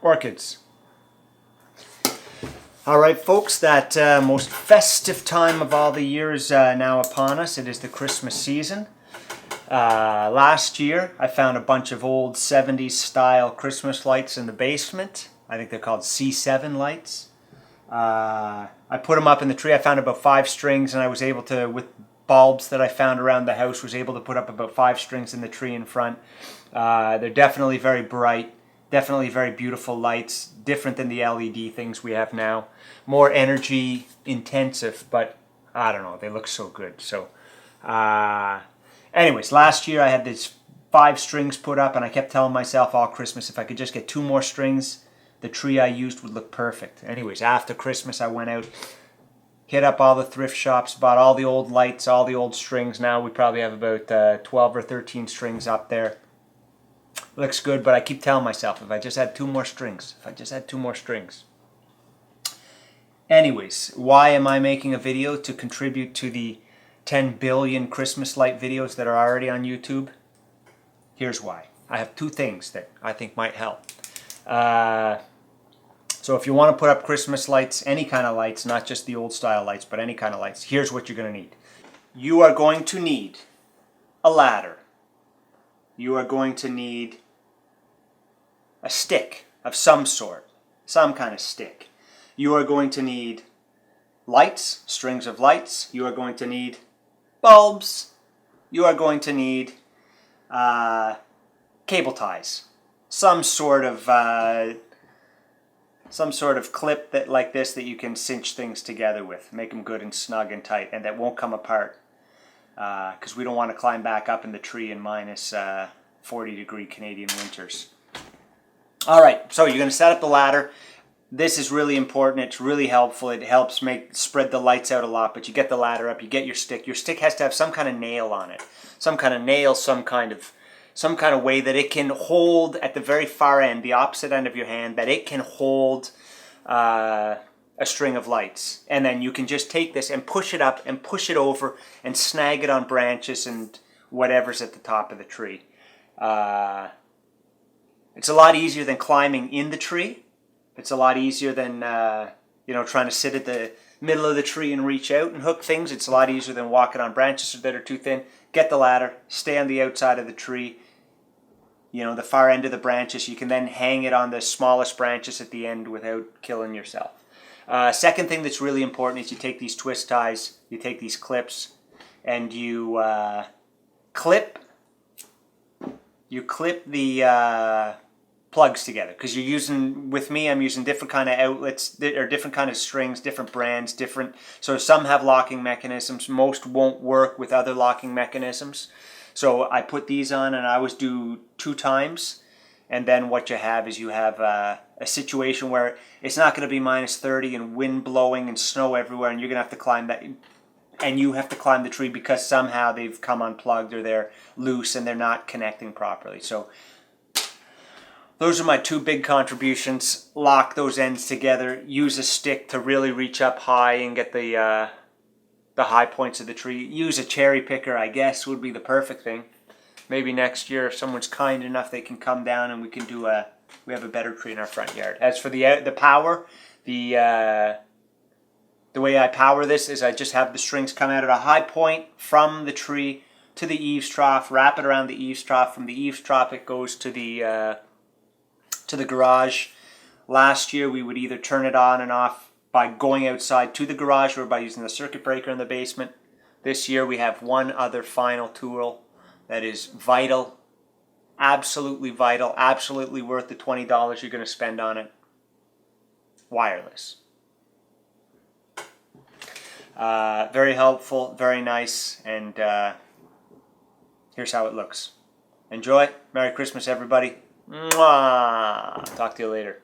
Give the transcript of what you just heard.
orchids. All right, folks, that most festive time of all the year is now upon us. It is the Christmas season. Last year, I found a bunch of old 70s style Christmas lights in the basement. I think they're called C7 lights. I put them up in the tree. I found about 5 strings, and I was able to, with bulbs that I found around the house, was able to put up about 5 strings in the tree in front. They're definitely very bright, definitely very beautiful lights, different than the LED things we have now. More energy intensive, but I don't know, they look so good. So anyways, last year I had these 5 strings put up, and I kept telling myself all Christmas, if I could just get 2 more strings, the tree I used would look perfect. Anyways, after Christmas I went out, hit up all the thrift shops, bought all the old lights, all the old strings. Now we probably have about 12 or 13 strings up there. Looks good, but I keep telling myself, if I just had 2 more strings, if I just had 2 more strings. Anyways, why am I making a video? To contribute to the 10 billion Christmas light videos that are already on YouTube? Here's why. I have 2 things that I think might help. So if you want to put up Christmas lights, any kind of lights, not just the old style lights, but any kind of lights, here's what you're going to need. You are going to need a ladder. You are going to need a stick of some sort, some kind of stick. You are going to need lights, strings of lights. You are going to need bulbs. You are going to need cable ties, some sort of clip that like this that you can cinch things together with, make them good and snug and tight, and that won't come apart, because we don't want to climb back up in the tree in minus 40-degree Canadian winters. All right, so you're going to set up the ladder. This is really important. It's really helpful. It helps spread the lights out a lot. But you get the ladder up, you get your stick. Your stick has to have some kind of nail on it, some kind of nail, some kind of way that it can hold at the very far end, the opposite end of your hand, that it can hold a string of lights. And then you can just take this and push it up and push it over and snag it on branches and whatever's at the top of the tree. It's a lot easier than climbing in the tree. It's a lot easier than trying to sit at the middle of the tree and reach out and hook things. It's a lot easier than walking on branches that are too thin. Get the ladder, stay on the outside of the tree, the far end of the branches. You can then hang it on the smallest branches at the end without killing yourself. Second thing that's really important is you take these twist ties, you take these clips, and you clip the plugs together, because I'm using different kind of outlets, or different kind of strings, different brands, so some have locking mechanisms. Most won't work with other locking mechanisms. So I put these on, and I always do 2 times, and then what you have is a situation where it's not going to be minus 30 and wind blowing and snow everywhere, and you're going to have to climb that, and you have to climb the tree because somehow they've come unplugged or they're loose and they're not connecting properly. So those are my 2 big contributions. Lock those ends together. Use a stick to really reach up high and get the high points of the tree. Use a cherry picker, I guess, would be the perfect thing. Maybe next year, if someone's kind enough, they can come down and we have a better tree in our front yard. As for the power, the way I power this is I just have the strings come out at a high point from the tree to the eaves trough, wrap it around the eaves trough. From the eaves trough, it goes to the garage. Last year, we would either turn it on and off by going outside to the garage or by using the circuit breaker in the basement. This year, we have one other final tool that is vital, absolutely worth the $20 you're going to spend on it. Wireless. Very helpful, very nice, and here's how it looks. Enjoy. Merry Christmas, everybody. Mwah! Talk to you later.